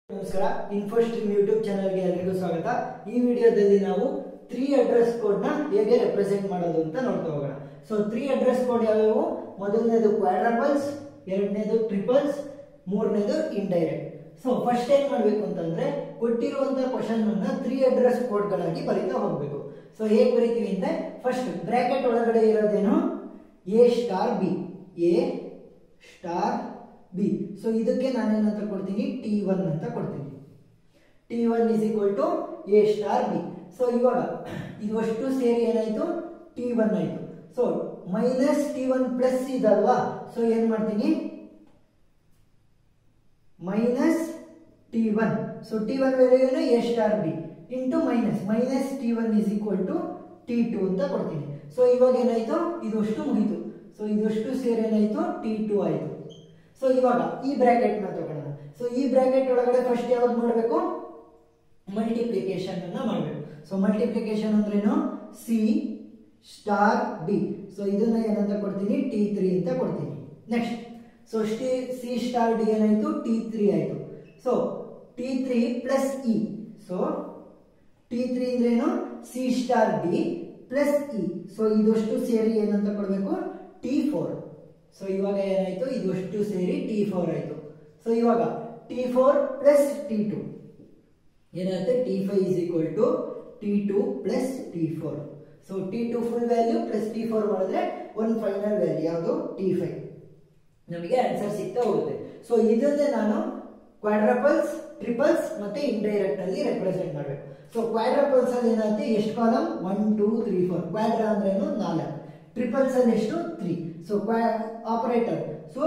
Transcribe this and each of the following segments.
ನಮಸ್ಕಾರ ಇನ್ಫೋಸ್ಟ್ರೀಮ್ ಯೂಟ್ಯೂಬ್ ಚಾನೆಲ್ಗೆ ಎಲ್ಲರಿಗೂ ಸ್ವಾಗತ. ಈ ವಿಡಿಯೋದಲ್ಲಿ ನಾವು 3 ಅಡ್ರೆಸ್ ಕೋಡ್ ನ ಹೇಗೆ ರೆಪ್ರೆಸೆಂಟ್ ಮಾಡೋದು ಅಂತ ನೋಡ್ತಾ ಹೋಗೋಣ. ಸೊ 3 ಅಡ್ರೆಸ್ ಕೋಡ್ ಯಾವ್ಯಾವು? ಮೊದಲನೇದು ಕ್ವಾಡ್ರಪಲ್ಸ್, ಎರಡನೇದು ಟ್ರಿಪಲ್ಸ್, ಮೂರನೇದು ಇಂಡೈರೆಕ್ಟ್. ಸೊ ಫಸ್ಟ್ ಏನ್ ಮಾಡಬೇಕು ಅಂತಂದ್ರೆ ಕೊಟ್ಟಿರುವಂತಹ ಕ್ವಶನ್ ಅನ್ನ 3 ಅಡ್ರೆಸ್ ಕೋಡ್ ಗಳಾಗಿ ಬರೀತಾ ಹೋಗಬೇಕು. ಸೊ ಹೇಗೆ ಬರೀತೀವಿ ಅಂದ್ರೆ ಫಸ್ಟ್ ಬ್ರಾಕೆಟ್ ಒಳಗಡೆ ಇರೋದೇನು A star B, A star B. So ಇದಕ್ಕೆ ನಾನೇನಂತ ಕೊಡ್ತೀನಿ T1 ಅಂತ ಕೊಡ್ತೀನಿ. T1 is equal to A star B. So ಇವಾಗ ಇವಷ್ಟು ಸೇರಿ ಏನಾಯ್ತು T1 ಆಯ್ತು. ಸೊ ಮೈನಸ್ T1 ಪ್ಲಸ್ ಇದಲ್ವಾ, ಸೊ ಏನ್ ಮಾಡ್ತೀನಿ minus T1. So T1 value ಏನು A star B into minus T1 is equal to T2 ಅಂತ ಕೊಡ್ತೀನಿ. ಸೊ ಇವಾಗ ಏನಾಯ್ತು ಇದಷ್ಟು ಮುಗೀತು. ಸೊ ಇದಷ್ಟು ಸೇರಿ ಏನಾಯ್ತು T2 ಆಯ್ತು. ಸೊ ಇವಾಗ ಈ ಬ್ರಾಕೆಟ್ ನ ತಗೊಳ್ಳೋಣ. ಸೊ ಈ ಬ್ರಾಕೆಟ್ ಒಳಗಡೆ ಫಸ್ಟ್ ಯಾವ್ದು ಮಾಡಬೇಕು ಮಲ್ಟಿಪ್ಲಿಕೇಶನ್ ಅನ್ನ ಮಾಡಬೇಕು. ಸೊ ಮಲ್ಟಿಪ್ಲಿಕೇಶನ್ ಅಂದ್ರೇನು C ಸ್ಟಾರ್ B. ಸೊ ಇದನ್ನ ಏನಂತ ಕೊಡ್ತೀನಿ T3 ಅಂತ ಕೊಡ್ತೀನಿ. Next so C star D ಏನಾಯ್ತು T3 ಆಯ್ತು. So T3 plus E. So T3 ಅಂದ್ರೇನು C star D plus E. So ಇದಷ್ಟು ಸೇರಿ ಏನಂತ ಕೊಡಬೇಕು T4. ಸೊ ಇವಾಗ ಏನಾಯ್ತು ಇದಷ್ಟು ಸೇರಿ T4 ಆಯ್ತು. ಸೊ ಇವಾಗ T4 ಪ್ಲಸ್ T2 ಏನಾಗುತ್ತೆ T5 is equal to T2 plus T4. So T2 full value plus T4 ಮಾಡಿದ್ರೆ ಒಂದು ಫೈನಲ್ ವ್ಯಾಲ್ಯೂ ಯಾವುದು T5. ನಮಗೆ ಆನ್ಸರ್ ಸಿಗ್ತಾ ಹೋಗುತ್ತೆ. ಸೊ ಇದನ್ನೇ ನಾನು ಕ್ವಾಡ್ರಪಲ್ಸ್, ಟ್ರಿಪಲ್ಸ್ ಮತ್ತೆ ಇಂಡೈರೆಕ್ಟ್ ಅಲ್ಲಿ ರೆಪ್ರೆಸೆಂಟ್ ಮಾಡಬೇಕು. ಸೊ ಕ್ವಾಡ್ರಪಲ್ಸ್ ಅಲ್ಲಿ ಏನಾಗುತ್ತೆ ಎಷ್ಟು ಕಾಲಮ್ 1 2 3 4. ಕ್ವಾಡ್ರ ಅಂದ್ರೇನು 4. ಟ್ರಿಪಲ್ಸ್ ಅಲ್ಲಿ ಎಷ್ಟು 3. ಸೊ ಆಪರೇಟರ್ ಸೊ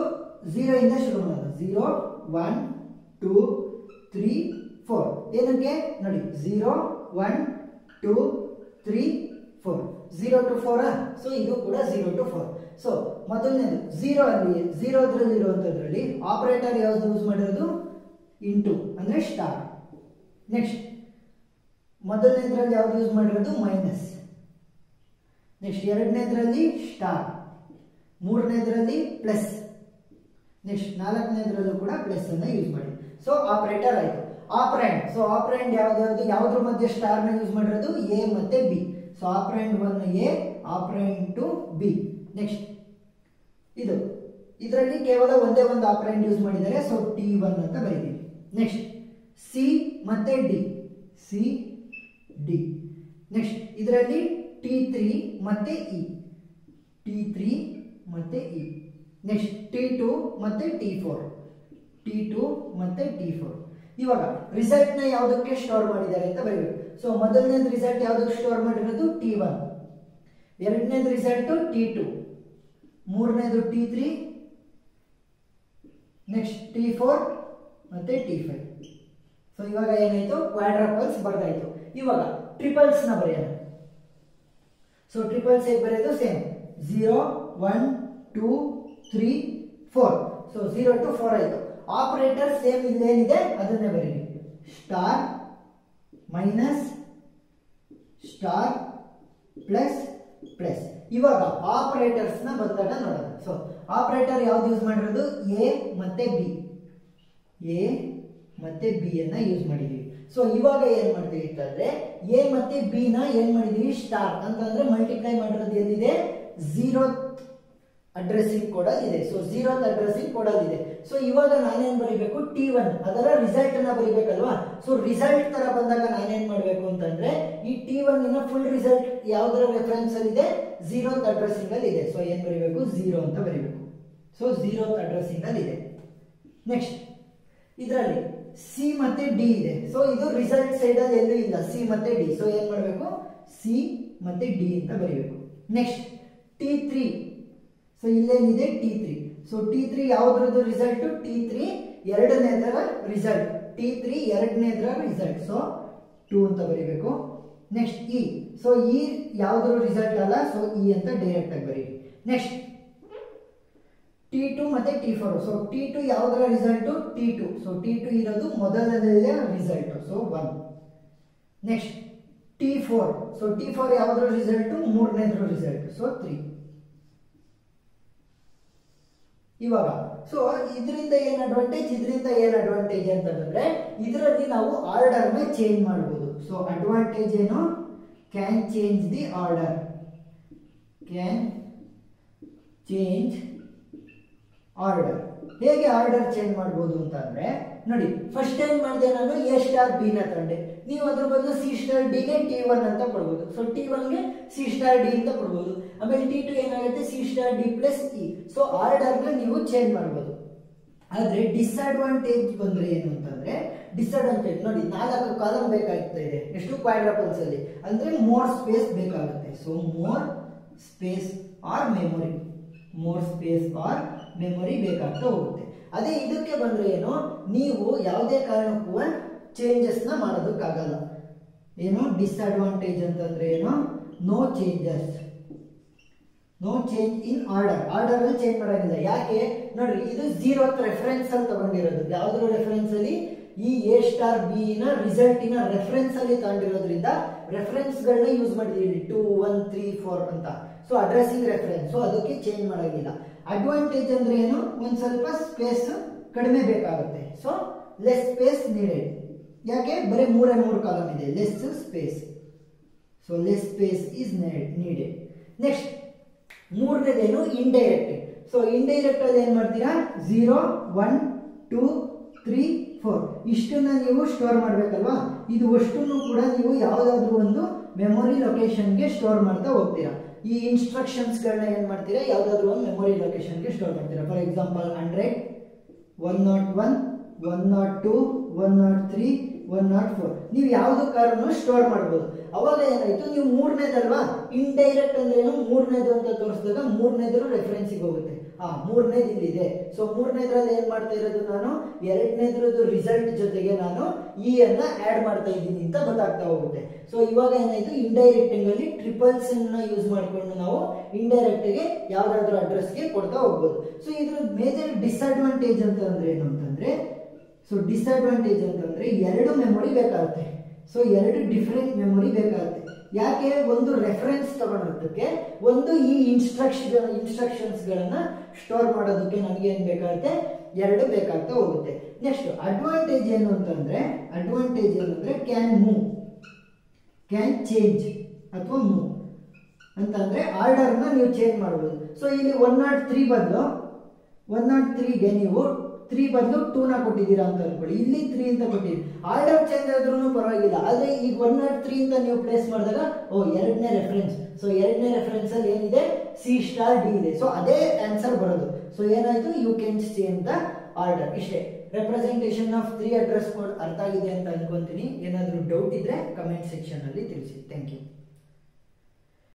0 ಇಂದ ಶುರು ಮಾಡೋಣ. 0 1 2 3 4. ಏನಕ್ಕೆ ನೋಡಿ 0 1 2 3 4. 0 to 4. ಸೊ ಇದು ಕೂಡ 0 to 4. ಸೊ ಮೊದಲನೇದು 0 ಅಲ್ಲಿ 0 ಅದ್ರಲ್ಲಿ ಇರುವಂತದ್ರಲ್ಲಿ ಆಪರೇಟರ್ ಯಾವ್ದು ಯೂಸ್ ಮಾಡಿರೋದು ಇಂಟು ಅಂದ್ರೆ ಸ್ಟಾರ್. ನೆಕ್ಸ್ಟ್ ಮೊದಲನೇದ್ರಲ್ಲಿ ಯಾವ್ದು ಯೂಸ್ ಮಾಡಿರೋದು ಮೈನಸ್. ನೆಕ್ಸ್ಟ್ ಎರಡನೇದ್ರಲ್ಲಿ ಸ್ಟಾರ್, ಮೂರನೇದ್ರಲ್ಲಿ ಪ್ಲಸ್, ನೆಕ್ಸ್ಟ್ ನಾಲ್ಕನೇದ್ರಲ್ಲೂ ಕೂಡ ಪ್ಲಸ್ ಅನ್ನ ಯೂಸ್ ಮಾಡಿ. ಸೊ ಆಪರೇಟರ್ ಆಯ್ತು. ಆಪರೆಂಡ್ ಸೊ ಆಪರೆಂಡ್ ಯಾವ್ದ್ರ ಮಧ್ಯೆ ಸ್ಟಾರ್ ನ ಯೂಸ್ ಮಾಡಿರೋದು A ಮತ್ತೆ B. So operand 1 A, operand 2 B. Next ಇದರಲ್ಲಿ ಕೇವಲ ಒಂದೇ ಒಂದು ಆಪರೆಂಡ್ ಯೂಸ್ ಮಾಡಿದ್ದಾರೆ. ಸೊ T1 ಅಂತ ಬರೀತೀವಿ. ನೆಕ್ಸ್ಟ್ C ಮತ್ತೆ D, C D. ನೆಕ್ಸ್ಟ್ ಇದರಲ್ಲಿ T3 ಮತ್ತೆ E, T3 ಮತ್ತೆ E. ನೆಕ್ಸ್ಟ್ T2 ಮತ್ತೆ T4, T2 ಮತ್ತೆ T4. ಇವಾಗ ರಿಸಲ್ಟ್ ನ ಯಾವುದಕ್ಕೆ ಸ್ಟೋರ್ ಮಾಡಿದ್ದಾರೆ ಅಂತ ಬರೀಬೇಕು. ಸೊ ಮೊದಲನೇದು ರಿಸಲ್ಟ್ ಯಾವುದಕ್ಕೆ ಸ್ಟೋರ್ ಮಾಡಿರೋದು T1, ಎರಡನೇದು ರಿಸಲ್ಟ್ T2, ಮೂರನೇದು T3, ನೆಕ್ಸ್ಟ್ T4 ಮತ್ತೆ T5. ಸೊ ಇವಾಗ ಏನಾಯ್ತು ಕ್ವಾಡ್ರಪಲ್ಸ್ ಬರ್ದಾಯ್ತು. ಇವಾಗ ಟ್ರಿಪಲ್ಸ್ ನ ಬರೆಯೋಣ. ಸೊ ಟ್ರಿಪಲ್ಸ್ ಹೇಗೆ ಬರೆಯೋದು ಸೇಮ್ 0 1 2 3 4. ಸೊ 0 to 4 ಆಯ್ತು. ಆಪರೇಟರ್ ಸೇಮ್ ಇಲ್ಲೇನಿದೆ ಅದನ್ನೇ ಬರೀರಿ. Star minus star plus plus. ಇವಾಗ ಆಪರೇಟರ್ಸ್ ನ ಬಂದಾಗ ನೋಡೋಣ. ಸೊ ಆಪರೇಟರ್ ಯಾವ್ದು ಯೂಸ್ ಮಾಡಿರೋದು A ಮತ್ತೆ B, A ಮತ್ತೆ B ಅನ್ನ ಯೂಸ್ ಮಾಡಿದೀವಿ. ಸೊ ಇವಾಗ ಏನ್ ಮಾಡ್ತೀವಿ ಅಂತಂದ್ರೆ A ಮತ್ತೆ B ನ ಏನ್ ಮಾಡಿದೀವಿ ಸ್ಟಾರ್ ಅಂತಂದ್ರೆ ಮಲ್ಟಿಪ್ಲೈ ಮಾಡಿರೋದು ಏನಿದೆ 0th ಅಡ್ರೆಸ್ಸಿಂಗ್ ಕೋಡ್ ಅಲ್ಲಿ ಇದೆ. ಸೊ 0th ಅಡ್ರೆಸ್ಸಿಂಗ್ ಕೋಡ್ ಅಲ್ಲಿ ಇದೆ. ಸೊ ಇವಾಗ ನಾನೇನ್ ಬರೀಬೇಕು T1 ಅದರ ರಿಸಲ್ಟ್ ಅನ್ನ ಬರೀಬೇಕಲ್ವಾ. ಸೊ ರಿಸಲ್ಟ್ ತರ ಬಂದಾಗ ನಾನೇನ್ ಮಾಡ್ಬೇಕು ಅಂತಂದ್ರೆ ಈ T1 ಇನ ಫುಲ್ ರಿಸಲ್ಟ್ ಯಾವ್ದರ ರೆಫರೆನ್ಸ್ ಅಲ್ಲಿ ಇದೆ 0th ಅಡ್ರೆಸ್ಸಿಂಗ್ ಅಲ್ಲಿ ಇದೆ. ಸೊ ಏನ್ ಬರೀಬೇಕು 0 ಅಂತ ಬರೀಬೇಕು. ಸೊ 0th ಅಡ್ರೆಸ್ಸಿಂಗ್ ಅಲ್ಲಿ ಇದೆ. ನೆಕ್ಸ್ಟ್ ಇದರಲ್ಲಿ C ಮತ್ತೆ D ಇದೆ. ಸೊ ಇದು ರಿಸಲ್ಟ್ ಸೈಡ್ ಅಲ್ಲಿ ಎಲ್ಲೂ ಇಲ್ಲ C ಮತ್ತೆ D. ಸೊ ಏನ್ ಮಾಡಬೇಕು C ಮತ್ತೆ D ಅಂತ ಬರೀಬೇಕು. Next T3. ಸೊ ಇಲ್ಲೇನಿದೆ T3. ಸೊ T3 ಯಾವ್ದ್ರದ್ದು ರಿಸಲ್ಟ್ T3 ಎರಡನೇದರ ರಿಸಲ್ಟ್, T3 ಎರಡನೇದರ ರಿಸಲ್ಟ್. ಸೊ 2 ಅಂತ ಬರೀಬೇಕು. Next E. ಸೊ E ಯಾವ್ದ್ರ ರಿಸಲ್ಟ್ ಅಲ್ಲ. ಸೊ E ಅಂತ ಡೈರೆಕ್ಟ್ ಆಗಿ ಬರೀರಿ. ನೆಕ್ಸ್ಟ್ T2 ಮತ್ತೆ T4. ಸೊ T2 ಯಾವ್ದರ ರಿಸಲ್ಟ್ T2. ಸೊ T2 ಇರೋದು ಮೊದಲನೇ result. So 1. Next T4. So T4 ಯಾವ್ದ್ರ ರಿಸಲ್ಟ್ ಮೂರನೇದ್ರ ರಿಸಲ್ಟ್. ಸೊ 3. ಇವಾಗ ಸೊ ಇದರಿಂದ ಏನ್ ಅಡ್ವಾಂಟೇಜ್, ಇದರಿಂದ ಏನ್ ಅಡ್ವಾಂಟೇಜ್ ಅಂತ ಬಂದ್ರೆ ಇದರಲ್ಲಿ ನಾವು ಆರ್ಡರ್ ನ ಚೇಂಜ್ ಮಾಡಬಹುದು. ಸೊ ಅಡ್ವಾಂಟೇಜ್ ಏನು, can change the order, can change order. ಹೇಗೆ ಆರ್ಡರ್ ಚೇಂಜ್ ಮಾಡಬಹುದು ಅಂತ ಅಂದ್ರೆ ನೋಡಿ, ಫಸ್ಟ್ ಏನ್ ಮಾಡಿದೆ ನಾನು ಎ ಸ್ಟಾರ್ ಬಿ ನ ತಂದೆ, ನೀವು ಅದ್ರ ಬದಲು ಸಿ ಸ್ಟಾರ್ ಡಿ ಗೆ T1 ಅಂತ ಕೊಡ್ಬೋದು. ಸೊ T1 ಗೆ ಸಿ ಸ್ಟಾರ್ ಡಿ ಅಂತ ಕೊಡ್ಬೋದು. ಆಮೇಲೆ T2 ಏನಾಗುತ್ತೆ C star D plus E. So order ನ ನೀವು ಚೇಂಜ್ ಮಾಡಬಹುದು. ಆದ್ರೆ ಡಿಸ್ಅಡ್ವಾಂಟೇಜ್ ಬಂದ್ರೆ ಏನು ಅಂತಂದ್ರೆ, ಡಿಸ್ಅಡ್ವಾಂಟೇಜ್ ನೋಡಿ 4 ಕಾಲಮ್ ಬೇಕಾಗ್ತಾ ಇದೆ ಎಷ್ಟು ಕ್ವಾಡ್ರಪಲ್ಸ್ ಅಲ್ಲಿ, ಅಂದ್ರೆ ಮೋರ್ ಸ್ಪೇಸ್ ಬೇಕಾಗುತ್ತೆ. So more space or memory, more space or memory ಬೇಕಾಗ್ತಾ ಹೋಗುತ್ತೆ. ಅದೇ ಇದಕ್ಕೆ ಬಂದ್ರೆ ಏನು, ನೀವು ಯಾವುದೇ ಕಾರಣಕ್ಕೂ ಚೇಂಜಸ್ ನ ಮಾಡೋದಕ್ಕಾಗಲ್ಲ. ಏನು ಡಿಸ್ಅಡ್ವಾಂಟೇಜ್ ಅಂತಂದ್ರೆ ಏನು, no changes, no change in order, order ಅಲ್ಲಿ ಚೇಂಜ್ ಮಾಡೋದಿಲ್ಲ. ಯಾಕೆ ನೋಡ್ರಿ, ಇದು 0th ರೆಫರೆನ್ಸ್ ಅಲ್ಲಿ ತಗೊಂಡಿರೋದು. ಯಾವ್ದ್ರ ರೆಫರೆನ್ಸ್ ಅಲ್ಲಿ, ಈ ಎ ಸ್ಟಾರ್ ಬಿ ನ ರಿಸಲ್ಟಿನ ರೆಫರೆನ್ಸ್ ಅಲ್ಲಿ ತಗೊಂಡಿರೋದ್ರಿಂದ ರೆಫರೆನ್ಸ್ ಗಳನ್ನ ಯೂಸ್ ಮಾಡಿದೀವಿ 2 1 3 4 ಅಂತ. ಸೊ ಅಡ್ರೆಸಿಂಗ್ ರೆಫರೆನ್ಸ್, ಸೊ ಅದಕ್ಕೆ ಚೇಂಜ್ ಮಾಡೋದಿಲ್ಲ. ಅಡ್ವಾಂಟೇಜ್ ಅಂದ್ರೆ ಏನು, ಒಂದ್ ಸ್ವಲ್ಪ ಸ್ಪೇಸ್ ಕಡಿಮೆ ಬೇಕಾಗುತ್ತೆ. So less space needed. ಯಾಕೆ, ಬರೀ 3 ಕಾಲಮ್ ಇದೆ, less space. So less space is needed. Next ಮೂರನೇದೇನು, ಇಂಡೈರೆಕ್ಟ್. ಸೊ ಇಂಡೈರೆಕ್ಟ್ ಅಲ್ಲಿ ಏನ್ ಮಾಡ್ತೀರಾ, 0 1 2 3 4 ಇಷ್ಟನ್ನ ನೀವು ಸ್ಟೋರ್ ಮಾಡ್ಬೇಕಲ್ವಾ. ಇದು ಅಷ್ಟನ್ನು ಕೂಡ ನೀವು ಯಾವ್ದಾದ್ರು ಒಂದು ಮೆಮೊರಿ ಲೊಕೇಶನ್ಗೆ ಸ್ಟೋರ್ ಮಾಡ್ತಾ ಹೋಗ್ತೀರಾ. ಈ ಇನ್ಸ್ಟ್ರಕ್ಷನ್ಸ್ ಗಳನ್ನ ಏನ್ ಮಾಡ್ತೀರಾ, ಯಾವ್ದಾದ್ರು ಒಂದು ಮೆಮೊರಿ ಲೊಕೇಶನ್ಗೆ ಸ್ಟೋರ್ ಮಾಡ್ತೀರಾ. ಫಾರ್ ಎಕ್ಸಾಂಪಲ್ 100 101 102 103 104 ನೀವು ಯಾವ್ದು ಕಾರನ್ನು ಸ್ಟೋರ್ ಮಾಡಬಹುದು. ಅವಾಗ ಏನಾಯ್ತು, ನೀವು ಮೂರನೇದಲ್ವಾ, ಇಂಡೈರೆಕ್ಟ್ ಅಂದ್ರೆ ಏನು, ಮೂರನೇದು ಅಂತ ತೋರಿಸಿದಾಗ ಮೂರನೇದ್ರ ರೆಫರೆನ್ಸ್ ಹೋಗುತ್ತೆ. ಮೂರನೇದು ಇಲ್ಲಿದೆ. ಸೊ ಮೂರನೇದ್ರಲ್ಲಿ ಏನ್ ಮಾಡ್ತಾ ಇರೋದು, ನಾನು ಎರಡನೇದ್ರದ್ದು ರಿಸಲ್ಟ್ ಜೊತೆಗೆ ನಾನು ಇ ಅನ್ನ ಆಡ್ ಮಾಡ್ತಾ ಇದ್ದೀನಿ ಅಂತ ಗೊತ್ತಾಗ್ತಾ ಹೋಗುತ್ತೆ. ಸೊ ಇವಾಗ ಏನಾಯ್ತು, ಇಂಡೈರೆಕ್ಟಿಂಗ್ ಅಲ್ಲಿ ಟ್ರಿಪಲ್ಸ್ ಅನ್ನ ಯೂಸ್ ಮಾಡ್ಕೊಂಡು ನಾವು ಇಂಡೈರೆಕ್ಟ್ ಗೆ ಯಾವ್ದಾದ್ರು ಅಡ್ರೆಸ್ ಗೆ ಕೊಡ್ತಾ ಹೋಗ್ಬೋದು. ಸೊ ಇದ್ರ ಮೇಜರ್ ಡಿಸ್ಅಡ್ವಾಂಟೇಜ್ ಅಂತ ಅಂದ್ರೆ ಏನು ಅಂತಂದ್ರೆ, ಸೊ ಡಿಸ್ಅಡ್ವಾಂಟೇಜ್ ಅಂತಂದ್ರೆ 2 ಮೆಮೊರಿ ಬೇಕಾಗುತ್ತೆ. ಸೊ 2 ಮೆಮೊರಿ ಬೇಕಾಗುತ್ತೆ. ಯಾಕೆ, ಒಂದು ರೆಫರೆನ್ಸ್ ತಗೊಳೋದಕ್ಕೆ, ಒಂದು ಈ ಇನ್ಸ್ಟ್ರಕ್ಷನ್ಸ್ ಗಳನ್ನ ಸ್ಟೋರ್ ಮಾಡೋದಕ್ಕೆ ನಮ್ಗೆ ಏನ್ ಬೇಕಾಗುತ್ತೆ, 2 ಬೇಕಾಗ್ತಾ ಹೋಗುತ್ತೆ. ನೆಕ್ಸ್ಟ್ ಅಡ್ವಾಂಟೇಜ್ ಏನು ಅಂತಂದ್ರೆ, ಕ್ಯಾನ್ ಮೂವ್, ಕ್ಯಾನ್ ಚೇಂಜ್ ಅಥವಾ ಮೂವ್ ಅಂತಂದ್ರೆ ಆರ್ಡರ್ ನ ನೀವು ಚೇಂಜ್ ಮಾಡಬಹುದು. ಸೊ ಇಲ್ಲಿ 103 ಬದಲು 103ಗೆ ನೀವು 3 ಬದಲು 2 ನ ಕೊಟ್ಟಿದ್ದೀರಾ ಅಂತ ಅನ್ಕೊಳ್ಳಿ, ಇಲ್ಲಿ 3 ಅಂತ ಕೊಟ್ಟಿದ್ದೀರಿ. ಆರ್ಡರ್ ಚೇಂಜ್ ಆದ್ರೂ ಪರವಾಗಿಲ್ಲ. ಆದ್ರೆ ಈಗ 103 ಅಂತ ನೀವು ಪ್ಲೇಸ್ ಮಾಡಿದಾಗ ಎರಡನೇ ರೆಫರೆನ್ಸ್. ಸೊ ಎರಡನೇ ರೆಫರೆನ್ಸ್ ಅಲ್ಲಿ ಏನಿದೆ, ಸಿ ಸ್ಟಾರ್ ಡಿ ಇದೆ. ಸೊ ಅದೇ ಆನ್ಸರ್ ಬರೋದು. ಸೊ ಏನಾಯ್ತು, you can change the order. ಇಷ್ಟೇ. ರೆಪ್ರೆಸೆಂಟೇಷನ್ ಆಫ್ 3 ಅಡ್ರೆಸ್ ಕೋಡ್ ಅರ್ಥ ಆಗಿದೆ ಅಂತ ಅನ್ಕೊಂತೀನಿ. ಏನಾದರೂ ಡೌಟ್ ಇದ್ರೆ ಕಮೆಂಟ್ ಸೆಕ್ಷನ್ ಅಲ್ಲಿ ತಿಳಿಸಿ. Thank you.